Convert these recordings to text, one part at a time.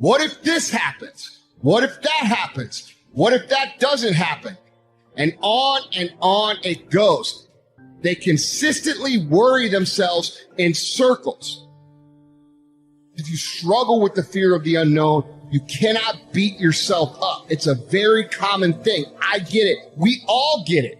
What if this happens? What if that happens? What if that doesn't happen? And on it goes. They consistently worry themselves in circles. If you struggle with the fear of the unknown, you cannot beat yourself up. It's a very common thing. I get it. We all get it.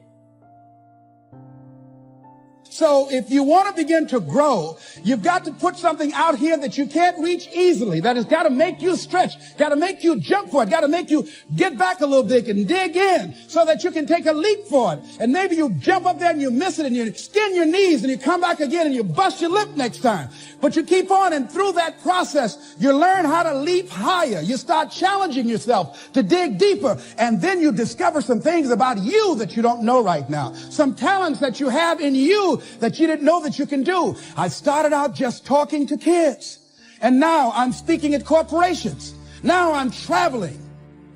So if you want to begin to grow, you've got to put something out here that you can't reach easily, that has got to make you stretch, got to make you jump for it, got to make you get back a little bit and dig in so that you can take a leap for it. And maybe you jump up there and you miss it and you skin your knees and you come back again and you bust your lip next time. But you keep on, and through that process, you learn how to leap higher. You start challenging yourself to dig deeper, and then you discover some things about you that you don't know right now. Some talents that you have in you that you didn't know that you can do. I started out just talking to kids, and now I'm speaking at corporations. Now I'm traveling.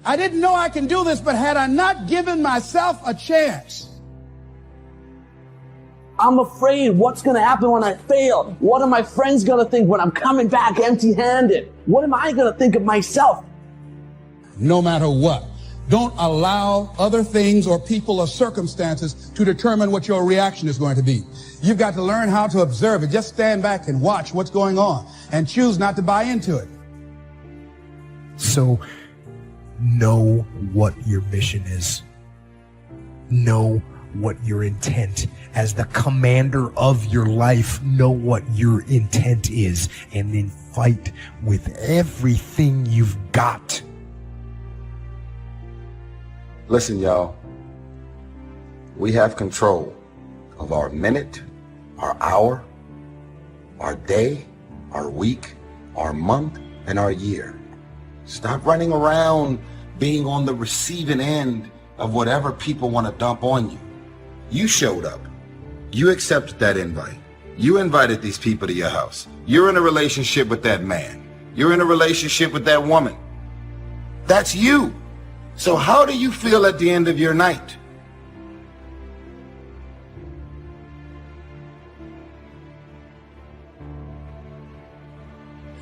I didn't know I can do this, but had I not given myself a chance, I'm afraid what's going to happen when I fail. What are my friends going to think when I'm coming back empty-handed? What am I going to think of myself? No matter what, don't allow other things or people or circumstances to determine what your reaction is going to be. You've got to learn how to observe it. Just stand back and watch what's going on and choose not to buy into it. So know what your mission is. Know what your intent as the commander of your life. Know what your intent is, and then fight with everything you've got. Listen, y'all, we have control of our minute, our hour, our day, our week, our month, and our year. Stop running around being on the receiving end of whatever people want to dump on you. You showed up. You accepted that invite. You invited these people to your house. You're in a relationship with that man. You're in a relationship with that woman. That's you. So how do you feel at the end of your night?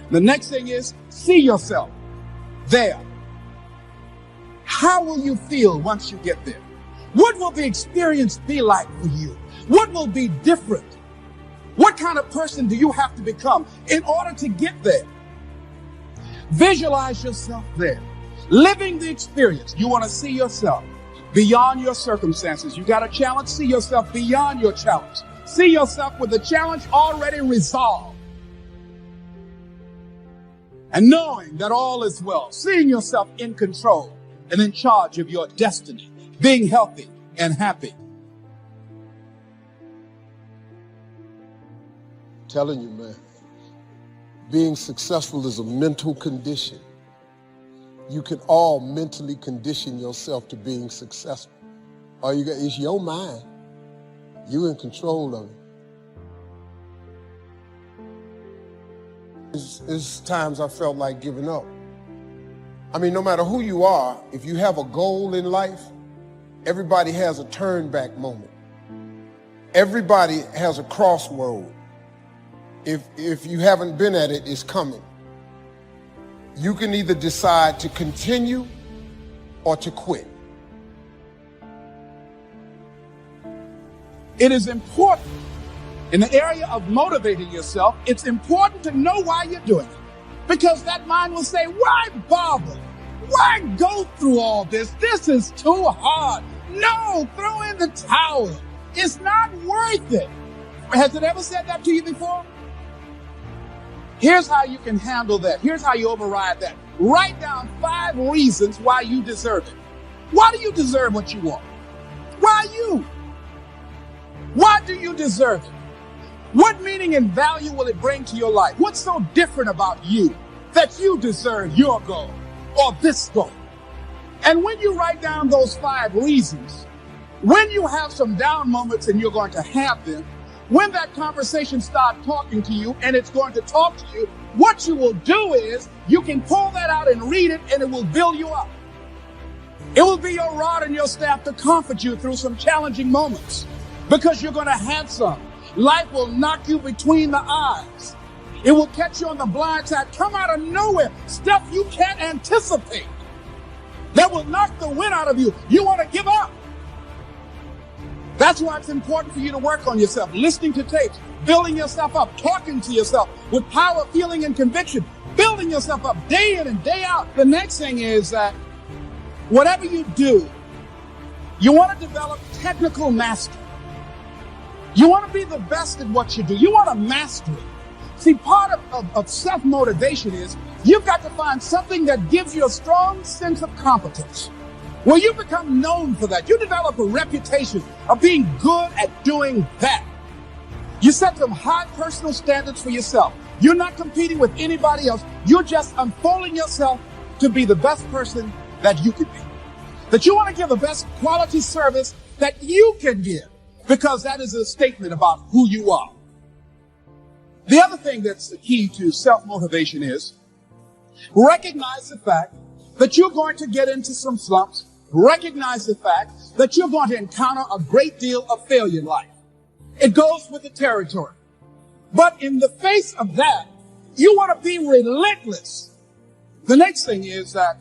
The next thing is, see yourself there. How will you feel once you get there? What will the experience be like for you? What will be different? What kind of person do you have to become in order to get there? Visualize yourself there, living the experience. You want to see yourself beyond your circumstances. You got a challenge, see yourself beyond your challenge. See yourself with the challenge already resolved. And knowing that all is well, seeing yourself in control and in charge of your destiny, being healthy and happy. I'm telling you, man, being successful is a mental condition. You can all mentally condition yourself to being successful. All you got is your mind. You're in control of it. It's times I felt like giving up. I mean, no matter who you are, if you have a goal in life, everybody has a turn back moment. Everybody has a crossroad. If you haven't been at it, it's coming. You can either decide to continue or to quit. It is important in the area of motivating yourself. It's important to know why you're doing it, because that mind will say, why bother? Why go through all this? This is too hard. No, throw in the towel. It's not worth it. Has it ever said that to you before? Here's how you can handle that. Here's how you override that. Write down 5 reasons why you deserve it. Why do you deserve what you want? Why you? Why do you deserve it? What meaning and value will it bring to your life? What's so different about you that you deserve your goal or this goal? And when you write down those 5 reasons, when you have some down moments, and you're going to have them, when that conversation starts talking to you and it's going to talk to you, what you will do is you can pull that out and read it, and it will build you up. It will be your rod and your staff to comfort you through some challenging moments, because you're going to have some. Life will knock you between the eyes, It will catch you on the blind side, come out of nowhere, stuff you can't anticipate. That will knock the wind out of you. You want to give up. That's why it's important for you to work on yourself, listening to tapes, building yourself up, talking to yourself with power, feeling, and conviction, building yourself up day in and day out. The next thing is that whatever you do, you want to develop technical mastery. You want to be the best at what you do. You want to master it. See, part of self-motivation is you've got to find something that gives you a strong sense of competence. Well, you become known for that. You develop a reputation of being good at doing that. You set some high personal standards for yourself. You're not competing with anybody else. You're just unfolding yourself to be the best person that you can be. That you want to give the best quality service that you can give, because that is a statement about who you are. The other thing that's the key to self-motivation is recognize the fact that you're going to get into some slumps. Recognize the fact that you're going to encounter a great deal of failure in life. It goes with the territory. But in the face of that, you want to be relentless. The next thing is that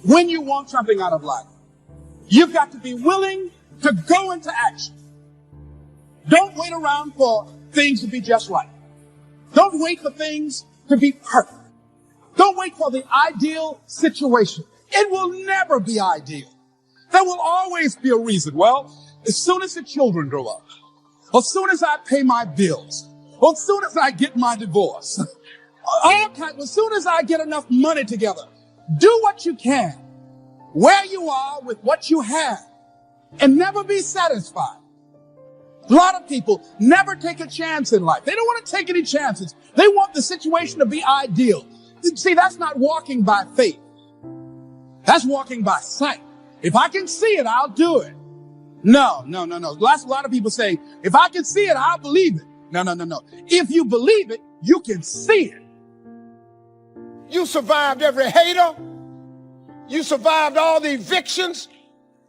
when you want something out of life, you've got to be willing to go into action. Don't wait around for things to be just right. Don't wait for things to be perfect. Don't wait for the ideal situation. It will never be ideal. There will always be a reason. Well, as soon as the children grow up, or as soon as I pay my bills, or as soon as I get my divorce, as soon as I get enough money together, do what you can, where you are with what you have, and never be satisfied. A lot of people never take a chance in life. They don't want to take any chances. They want the situation to be ideal. See, that's not walking by faith. That's walking by sight. If I can see it, I'll do it. No. A lot of people say, if I can see it, I'll believe it. No. If you believe it, you can see it. You survived every hater. You survived all the evictions.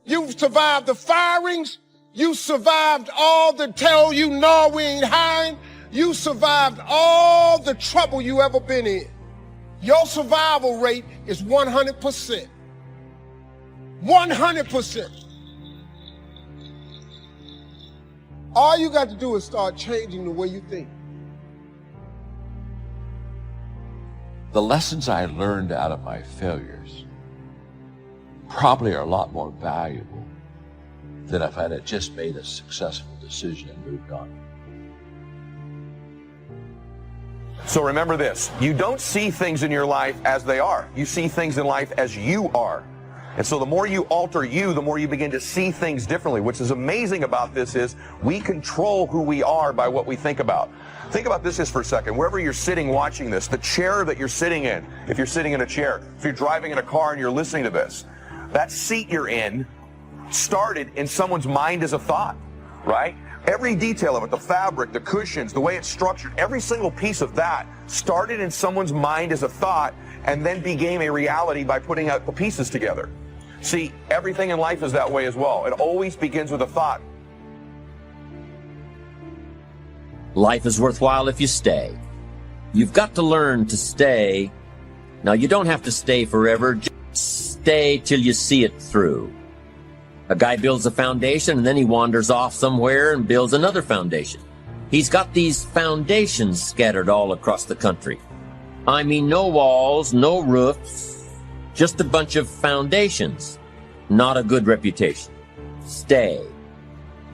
You survived the firings. You survived all the tell you no, we ain't hiring. You survived all the trouble you ever been in. Your survival rate is 100%. 100%. All you got to do is start changing the way you think. The lessons I learned out of my failures probably are a lot more valuable than if I had just made a successful decision and moved on. So remember this, you don't see things in your life as they are. You see things in life as you are. And so the more you alter you, the more you begin to see things differently. What's is amazing about this is we control who we are by what we think about. Think about this just for a second. Wherever you're sitting watching this, the chair that you're sitting in, if you're sitting in a chair, if you're driving in a car and you're listening to this, that seat you're in started in someone's mind as a thought, right? Every detail of it, the fabric, the cushions, the way it's structured, every single piece of that started in someone's mind as a thought and then became a reality by putting out the pieces together. See, everything in life is that way as well. It always begins with a thought. Life is worthwhile if you stay. You've got to learn to stay. Now, you don't have to stay forever. Just stay till you see it through. A guy builds a foundation and then he wanders off somewhere and builds another foundation. He's got these foundations scattered all across the country. I mean, no walls, no roofs, just a bunch of foundations. Not a good reputation. Stay.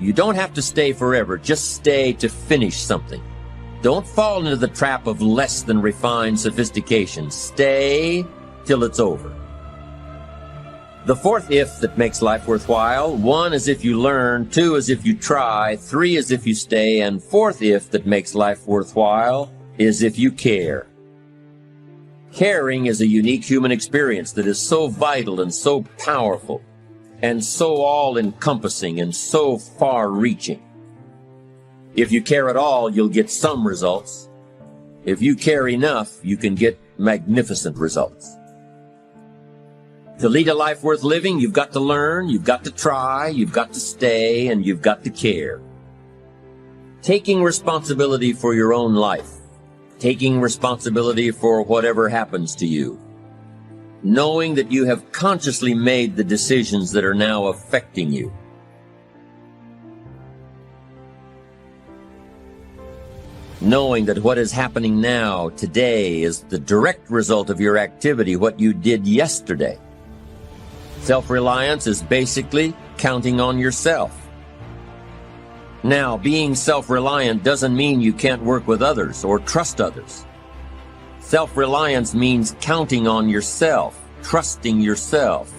You don't have to stay forever. Just stay to finish something. Don't fall into the trap of less than refined sophistication. Stay till it's over. The fourth if that makes life worthwhile: 1 is if you learn, 2 is if you try, 3 is if you stay, and fourth if that makes life worthwhile is if you care. Caring is a unique human experience that is so vital and so powerful and so all-encompassing and so far-reaching. If you care at all, you'll get some results. If you care enough, you can get magnificent results. To lead a life worth living, you've got to learn, you've got to try, you've got to stay, and you've got to care. Taking responsibility for your own life taking responsibility for whatever happens to you, knowing that you have consciously made the decisions that are now affecting you. Knowing that what is happening now, today, is the direct result of your activity, what you did yesterday. Self-reliance is basically counting on yourself. Now, being self-reliant doesn't mean you can't work with others or trust others. Self-reliance means counting on yourself, trusting yourself.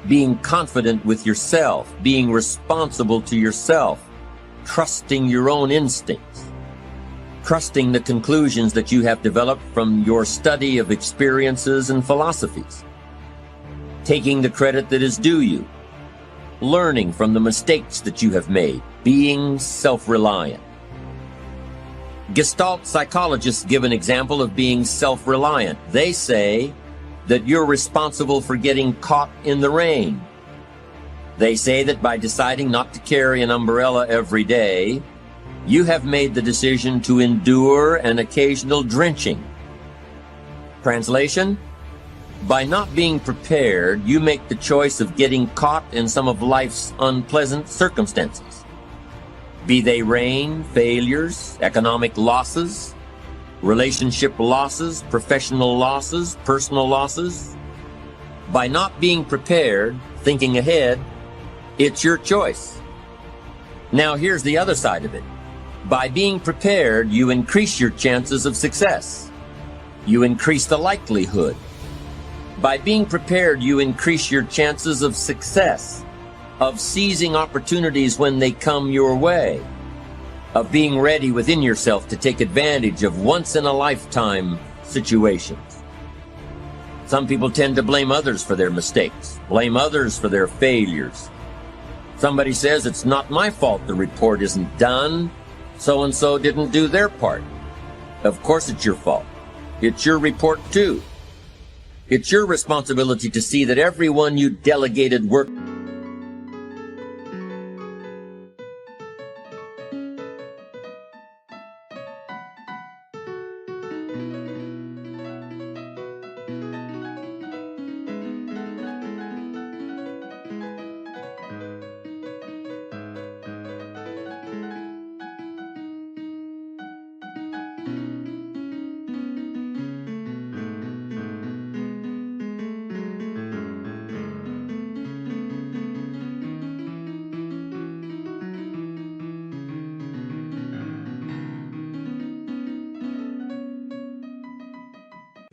Being confident with yourself, being responsible to yourself, trusting your own instincts, trusting the conclusions that you have developed from your study of experiences and philosophies, taking the credit that is due you, learning from the mistakes that you have made, being self-reliant. Gestalt psychologists give an example of being self-reliant. They say that you're responsible for getting caught in the rain. They say that by deciding not to carry an umbrella every day, you have made the decision to endure an occasional drenching. Translation: by not being prepared, you make the choice of getting caught in some of life's unpleasant circumstances. Be they rain, failures, economic losses, relationship losses, professional losses, personal losses. By not being prepared, thinking ahead, it's your choice. Now here's the other side of it. By being prepared, you increase your chances of success. You increase the likelihood. By being prepared, you increase your chances of success, of seizing opportunities when they come your way, of being ready within yourself to take advantage of once-in-a-lifetime situations. Some people tend to blame others for their mistakes, blame others for their failures. Somebody says, it's not my fault the report isn't done, so-and-so didn't do their part. Of course it's your fault. It's your report too. It's your responsibility to see that everyone you delegated work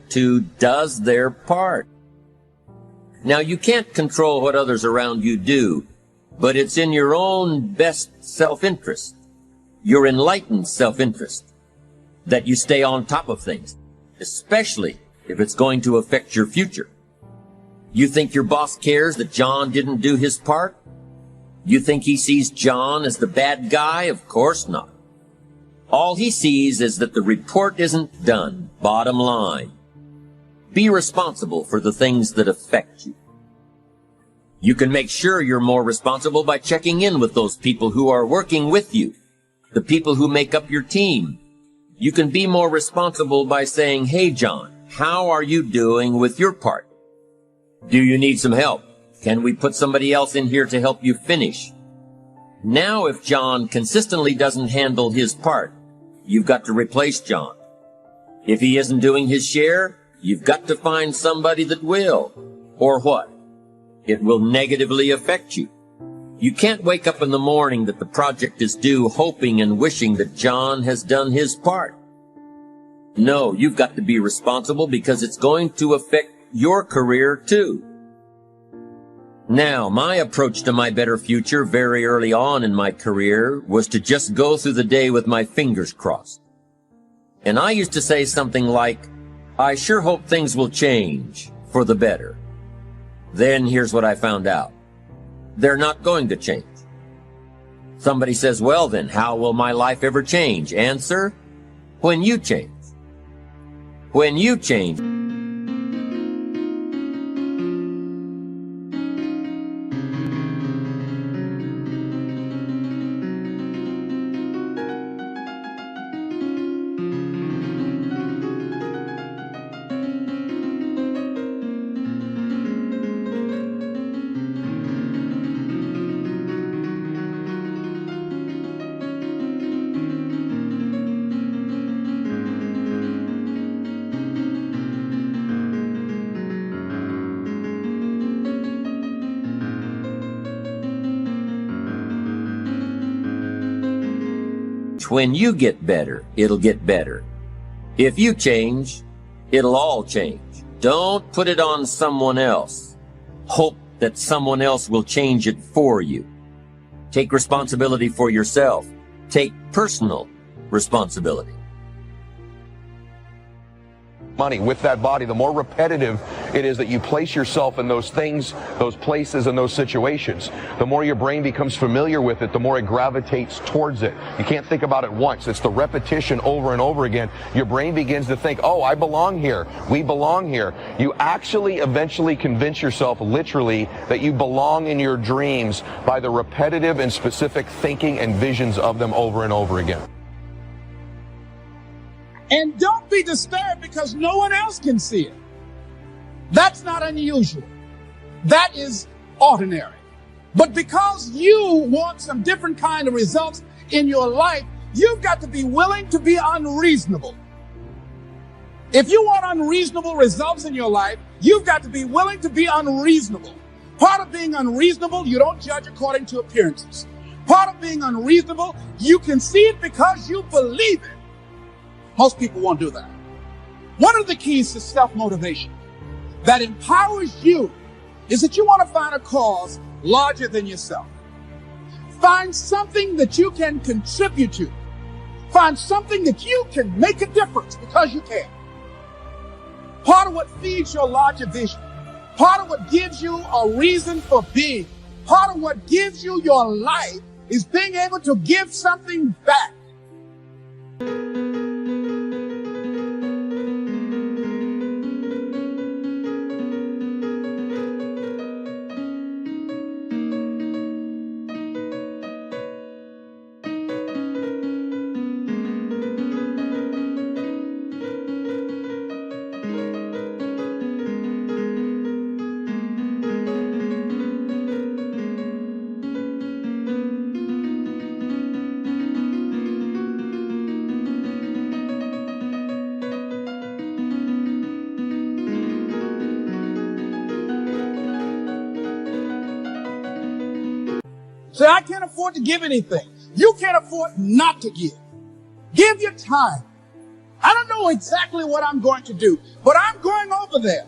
to does their part. Now, you can't control what others around you do, but it's in your own best self-interest, your enlightened self-interest, that you stay on top of things, especially if it's going to affect your future. You think your boss cares that John didn't do his part? You think he sees John as the bad guy? Of course not. All he sees is that the report isn't done, bottom line. Be responsible for the things that affect you. You can make sure you're more responsible by checking in with those people who are working with you, the people who make up your team. You can be more responsible by saying, hey, John, how are you doing with your part? Do you need some help? Can we put somebody else in here to help you finish? Now, if John consistently doesn't handle his part, you've got to replace John. If he isn't doing his share, you've got to find somebody that will. Or what? It will negatively affect you. You can't wake up in the morning that the project is due hoping and wishing that John has done his part. No, you've got to be responsible because it's going to affect your career too. Now, my approach to my better future very early on in my career was to just go through the day with my fingers crossed. And I used to say something like, I sure hope things will change for the better. Then here's what I found out. They're not going to change. Somebody says, well then, how will my life ever change? Answer, when you change. When you change. When you get better, it'll get better. If you change, it'll all change. Don't put it on someone else. Hope that someone else will change it for you. Take responsibility for yourself. Take personal responsibility. Money with that body, the more repetitive it is that you place yourself in those things, those places, and those situations, the more your brain becomes familiar with it, the more it gravitates towards it. You can't think about it once. It's the repetition over and over again. Your brain begins to think, oh, I belong here. We belong here. You actually eventually convince yourself literally that you belong in your dreams by the repetitive and specific thinking and visions of them over and over again. And don't be disturbed because no one else can see it. That's not unusual. That is ordinary. But because you want some different kind of results in your life, you've got to be willing to be unreasonable. If you want unreasonable results in your life, you've got to be willing to be unreasonable. Part of being unreasonable, you don't judge according to appearances. Part of being unreasonable, you can see it because you believe it. Most people won't do that. One of the keys to self-motivation that empowers you is that you want to find a cause larger than yourself. Find something that you can contribute to. Find something that you can make a difference because you can. Part of what feeds your larger vision, part of what gives you a reason for being, part of what gives you your life is being able to give something back. Say, I can't afford to give anything. You can't afford not to give. Give your time. I don't know exactly what I'm going to do, but I'm going over there.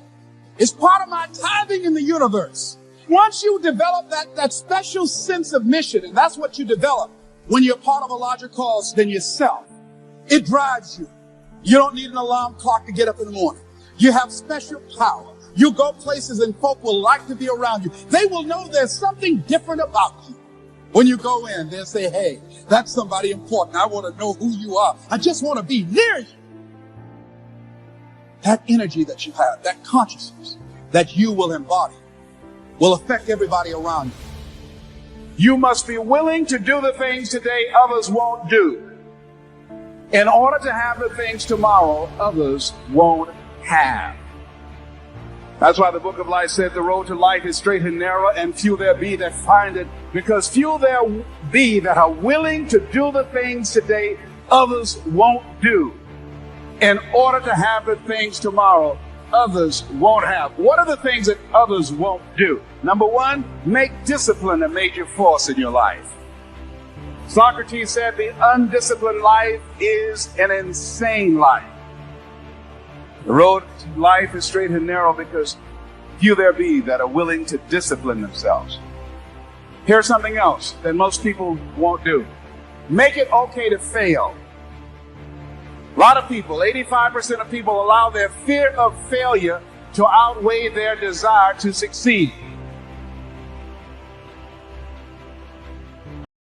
It's part of my tithing in the universe. Once you develop that special sense of mission, and that's what you develop when you're part of a larger cause than yourself, it drives you. You don't need an alarm clock to get up in the morning. You have special power. You go places and folk will like to be around you. They will know there's something different about you. When you go in, they'll say, hey, that's somebody important. I want to know who you are. I just want to be near you. That energy that you have, that consciousness that you will embody will affect everybody around you. You must be willing to do the things today others won't do in order to have the things tomorrow others won't have. That's why the book of life said the road to life is straight and narrow, and few there be that find it, because few there be that are willing to do the things today others won't do in order to have the things tomorrow others won't have. What are the things that others won't do? Number one, make discipline a major force in your life. Socrates said the undisciplined life is an insane life. The road to life is straight and narrow because few there be that are willing to discipline themselves. Here's something else that most people won't do. Make it okay to fail. A lot of people, 85% of people, allow their fear of failure to outweigh their desire to succeed.